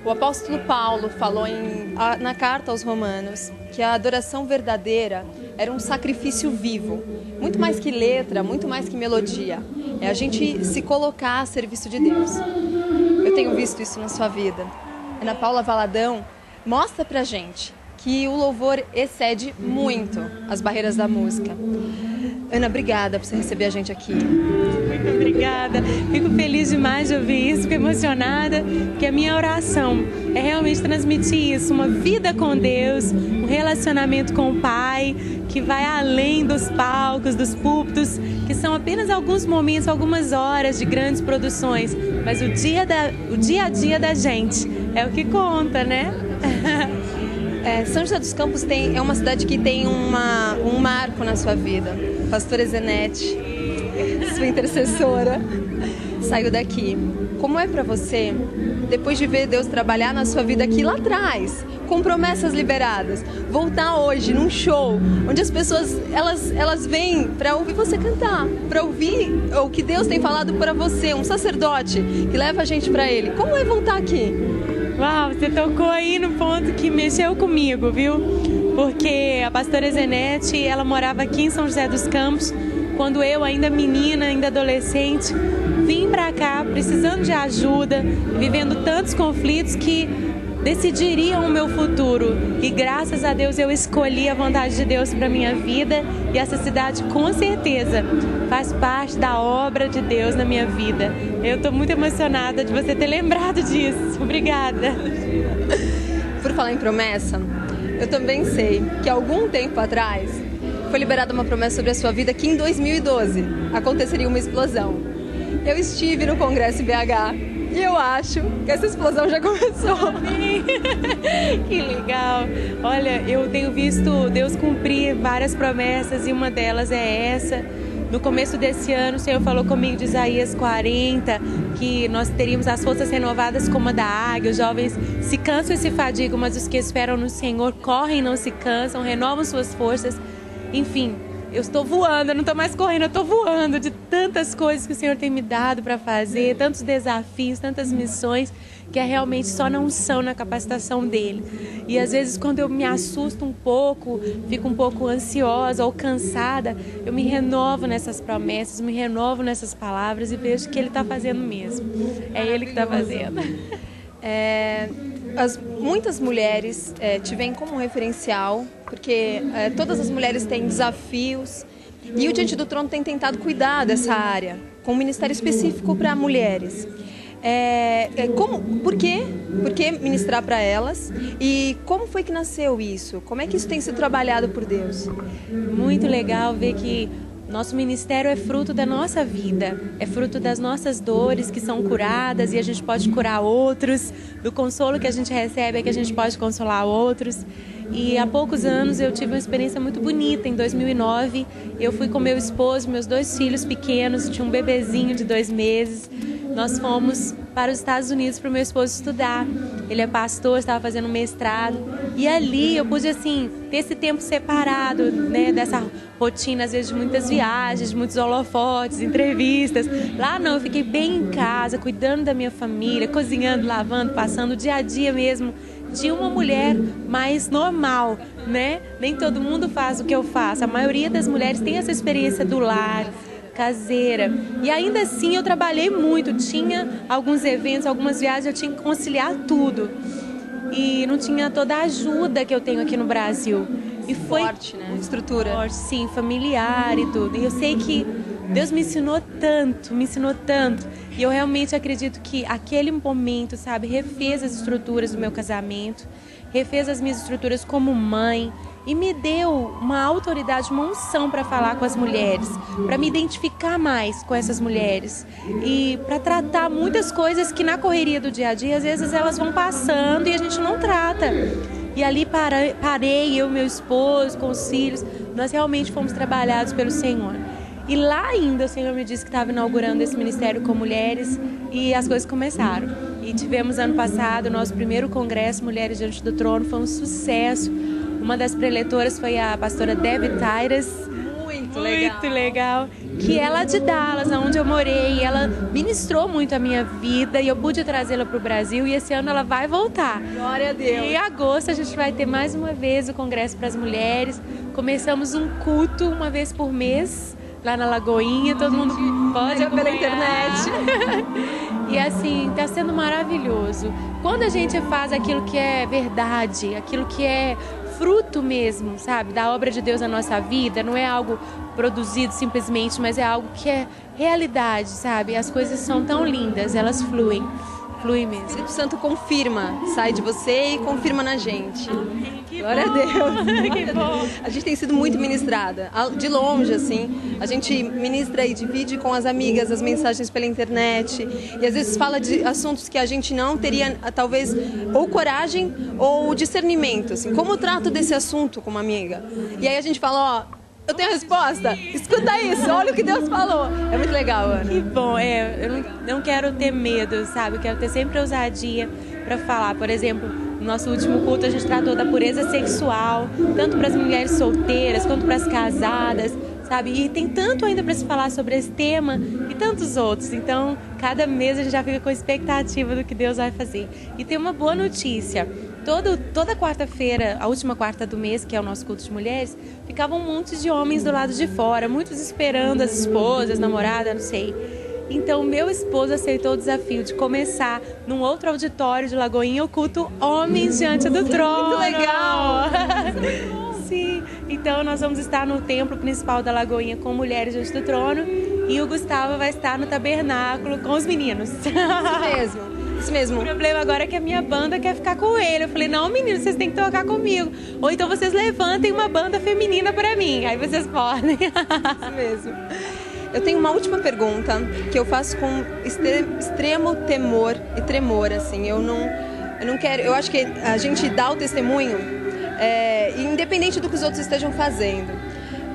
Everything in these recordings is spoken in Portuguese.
O apóstolo Paulo falou na carta aos Romanos que a adoração verdadeira era um sacrifício vivo, muito mais que letra, muito mais que melodia. É a gente se colocar a serviço de Deus. Eu tenho visto isso na sua vida. Ana Paula Valadão mostra pra gente que o louvor excede muito as barreiras da música. Ana, obrigada por você receber a gente aqui. Muito obrigada. Fico feliz demais de ouvir isso, fico emocionada, porque a minha oração é realmente transmitir isso, uma vida com Deus, um relacionamento com o Pai, que vai além dos palcos, dos púlpitos, que são apenas alguns momentos, algumas horas de grandes produções, mas o dia a dia da gente é o que conta, né? São José dos Campos é uma cidade que tem um marco na sua vida. Pastora Zenete, sua intercessora, saiu daqui. Como é para você, depois de ver Deus trabalhar na sua vida aqui lá atrás, com promessas liberadas, voltar hoje num show onde as pessoas elas vêm para ouvir você cantar, para ouvir o que Deus tem falado para você, um sacerdote que leva a gente para Ele. Como é voltar aqui? Uau, você tocou aí no ponto que mexeu comigo, viu? Porque a pastora Zenete, ela morava aqui em São José dos Campos, quando eu, ainda menina, ainda adolescente, vim pra cá precisando de ajuda, vivendo tantos conflitos que decidiriam o meu futuro. E graças a Deus eu escolhi a vontade de Deus para minha vida, e essa cidade com certeza faz parte da obra de Deus na minha vida. Eu estou muito emocionada de você ter lembrado disso. Obrigada. Por falar em promessa, eu também sei que algum tempo atrás foi liberada uma promessa sobre a sua vida que em 2012 aconteceria uma explosão. Eu estive no Congresso BH e eu acho que essa explosão já começou. Que legal! Olha, eu tenho visto Deus cumprir várias promessas e uma delas é essa. No começo desse ano, o Senhor falou comigo de Isaías 40, que nós teríamos as forças renovadas como a da águia. Os jovens se cansam e se fadigam, mas os que esperam no Senhor correm e não se cansam, renovam suas forças. Enfim, eu estou voando, eu não estou mais correndo, eu estou voando de tantas coisas que o Senhor tem me dado para fazer, tantos desafios, tantas missões, que é realmente só na unção, na capacitação dele. E às vezes quando eu me assusto um pouco, fico um pouco ansiosa ou cansada, eu me renovo nessas promessas, me renovo nessas palavras e vejo que ele está fazendo mesmo. É ele que está fazendo. Muitas mulheres te veem como um referencial, porque todas as mulheres têm desafios e o Diante do Trono tem tentado cuidar dessa área, com um ministério específico para mulheres. Por que ministrar para elas e como foi que nasceu isso? Como é que isso tem sido trabalhado por Deus? Muito legal ver que nosso ministério é fruto da nossa vida, é fruto das nossas dores que são curadas e a gente pode curar outros, do consolo que a gente recebe é que a gente pode consolar outros. E há poucos anos eu tive uma experiência muito bonita. Em 2009 eu fui com meu esposo, meus 2 filhos pequenos, tinha um bebezinho de 2 meses. Nós fomos para os Estados Unidos para o meu esposo estudar. Ele é pastor, estava fazendo um mestrado. E ali eu pude, assim, ter esse tempo separado, né, dessa rotina, às vezes, de muitas viagens, de muitos holofotes, entrevistas. Lá não, eu fiquei bem em casa, cuidando da minha família, cozinhando, lavando, passando o dia a dia mesmo de uma mulher mais normal, né? Nem todo mundo faz o que eu faço. A maioria das mulheres tem essa experiência do lar, caseira. E ainda assim eu trabalhei muito, tinha alguns eventos, algumas viagens, eu tinha que conciliar tudo. E não tinha toda a ajuda que eu tenho aqui no Brasil. E foi forte, né? Estrutura. Forte, sim, familiar e tudo. E eu sei que Deus me ensinou tanto, me ensinou tanto. E eu realmente acredito que aquele momento, sabe, refez as estruturas do meu casamento, refez as minhas estruturas como mãe, e me deu uma autoridade, uma unção para falar com as mulheres, para me identificar mais com essas mulheres e para tratar muitas coisas que na correria do dia a dia, às vezes elas vão passando e a gente não trata. E ali parei, eu e meu esposo, com os filhos, nós realmente fomos trabalhados pelo Senhor. E lá ainda o Senhor me disse que estava inaugurando esse ministério com mulheres e as coisas começaram. E tivemos ano passado o nosso primeiro congresso Mulheres Diante do Trono, foi um sucesso. Uma das preletoras foi a pastora Debbie Tairas. Muito muito legal, que é lá de Dallas, onde eu morei. Ela ministrou muito a minha vida e eu pude trazê-la para o Brasil, e esse ano ela vai voltar. Glória a Deus. E em agosto a gente vai ter mais uma vez o Congresso para as Mulheres. Começamos um culto uma vez por mês lá na Lagoinha, todo mundo pode acompanhar pela internet. E assim, tá sendo maravilhoso. Quando a gente faz aquilo que é verdade, aquilo que é fruto mesmo, sabe, da obra de Deus na nossa vida, não é algo produzido simplesmente, mas é algo que é realidade, sabe? As coisas são tão lindas, elas fluem mesmo. O Espírito Santo confirma, sai de você e confirma na gente. Que Glória bom. a Deus. Que bom. A gente tem sido muito ministrada, de longe, assim. A gente ministra e divide com as amigas as mensagens pela internet. E às vezes fala de assuntos que a gente não teria, talvez, ou coragem ou discernimento, assim. Como eu trato desse assunto com uma amiga? E aí a gente fala, ó, eu tenho a resposta, escuta isso, olha o que Deus falou. É muito legal, Ana. Que bom, eu não quero ter medo, sabe? Eu quero ter sempre ousadia para falar. Por exemplo, no nosso último culto a gente tratou da pureza sexual, tanto para as mulheres solteiras quanto para as casadas, sabe? E tem tanto ainda para se falar sobre esse tema e tantos outros. Então, cada mês a gente já fica com expectativa do que Deus vai fazer. E tem uma boa notícia. Toda quarta-feira, a última quarta do mês, que é o nosso culto de mulheres, ficavam um monte de homens do lado de fora, muitos esperando as esposas, namoradas, não sei. Então, meu esposo aceitou o desafio de começar num outro auditório de Lagoinha o culto Homens Diante do Trono. Muito legal! Sim, então nós vamos estar no templo principal da Lagoinha com Mulheres Diante do Trono, e o Gustavo vai estar no tabernáculo com os meninos. Isso mesmo. O problema agora é que a minha banda quer ficar com ele. Eu falei, não, meninos, vocês têm que tocar comigo. Ou então vocês levantem uma banda feminina pra mim. Aí vocês podem. Isso mesmo. Eu tenho uma última pergunta que eu faço com extremo temor e tremor, assim. Eu não quero... Eu acho que a gente dá o testemunho, independente do que os outros estejam fazendo.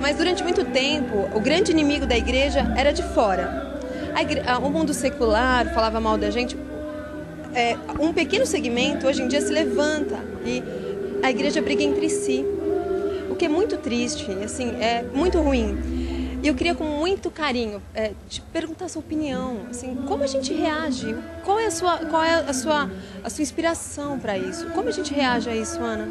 Mas durante muito tempo, o grande inimigo da igreja era de fora. O mundo secular falava mal da gente. Um pequeno segmento hoje em dia se levanta e a igreja briga entre si, o que é muito triste, assim, é muito ruim. E eu queria com muito carinho te perguntar a sua opinião, assim, como a gente reage, qual é a sua inspiração para isso, como a gente reage a isso, Ana?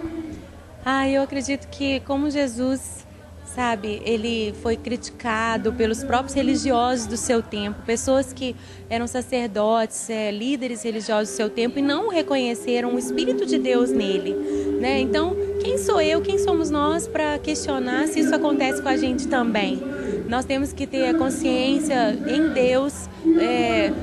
Eu acredito que como Jesus, sabe, ele foi criticado pelos próprios religiosos do seu tempo, pessoas que eram sacerdotes, líderes religiosos do seu tempo e não reconheceram o Espírito de Deus nele, né? Então, quem sou eu, quem somos nós para questionar se isso acontece com a gente também? Nós temos que ter a consciência em Deus,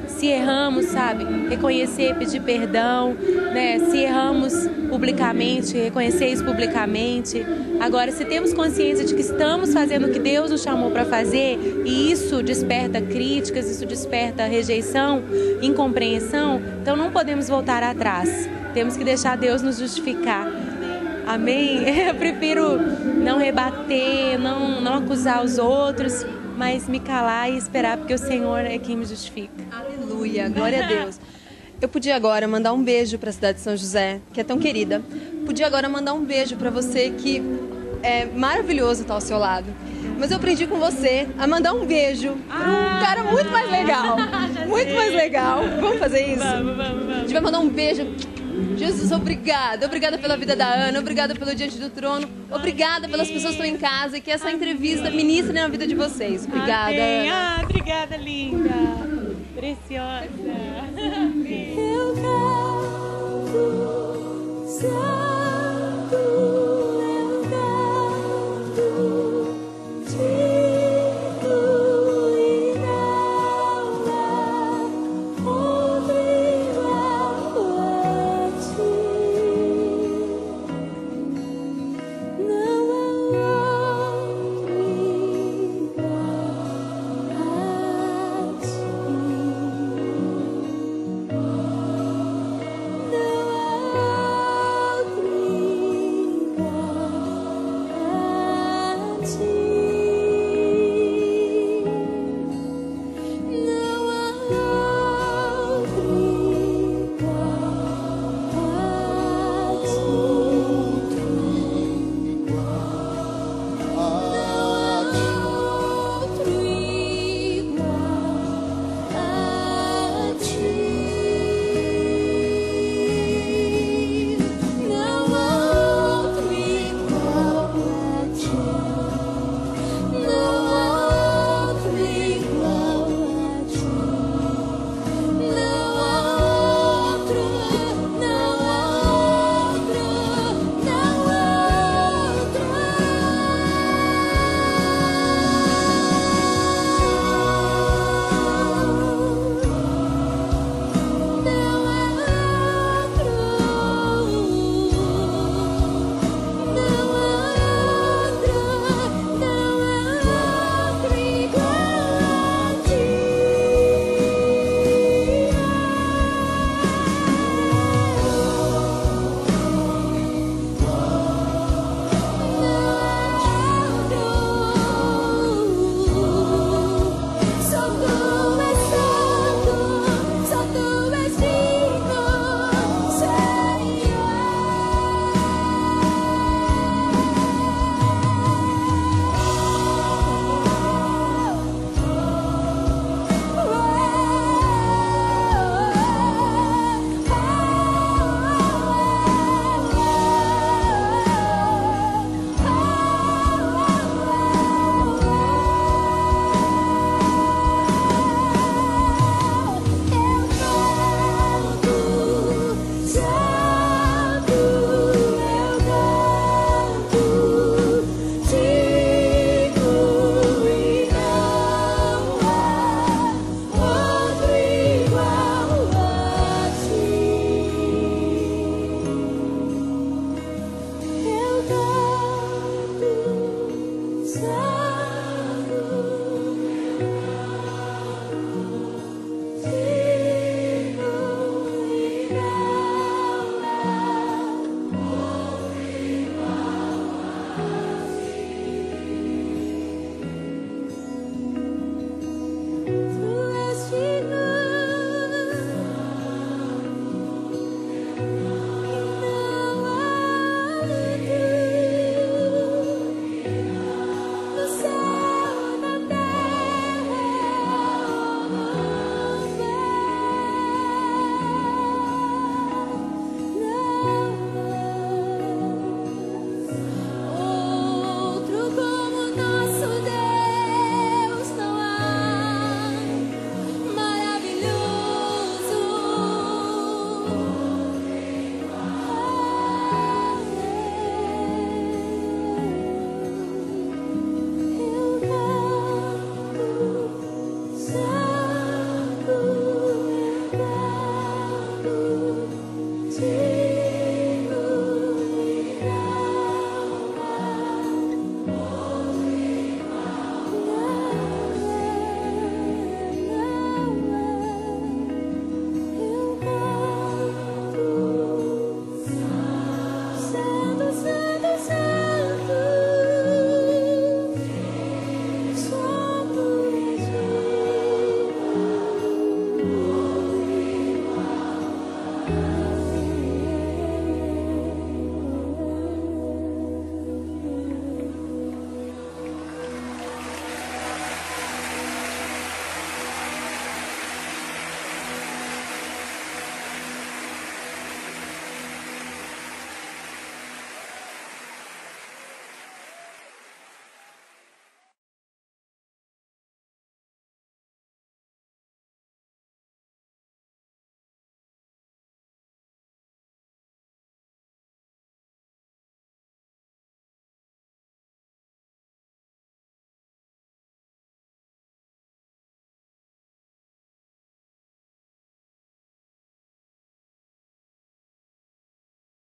se erramos, sabe, reconhecer, pedir perdão, né? Se erramos publicamente, reconhecer isso publicamente. Agora, se temos consciência de que estamos fazendo o que Deus nos chamou para fazer e isso desperta críticas, isso desperta rejeição, incompreensão, então não podemos voltar atrás. Temos que deixar Deus nos justificar. Amém? Eu prefiro não rebater, não acusar os outros, mas me calar e esperar, porque o Senhor é quem me justifica. Aleluia, glória a Deus. Eu podia agora mandar um beijo para a cidade de São José, que é tão querida. Podia agora mandar um beijo para você, que é maravilhoso estar ao seu lado. Mas eu aprendi com você a mandar um beijo para um cara muito mais legal. Muito mais legal. Vamos fazer isso? Vamos. A gente vai mandar um beijo. Jesus, obrigada. Obrigada pela vida da Ana. Obrigada pelo Diante do Trono. Obrigada pelas pessoas que estão em casa e que essa entrevista ministre na vida de vocês. Obrigada, Ana. Obrigada, linda. Preciosa. Eu quero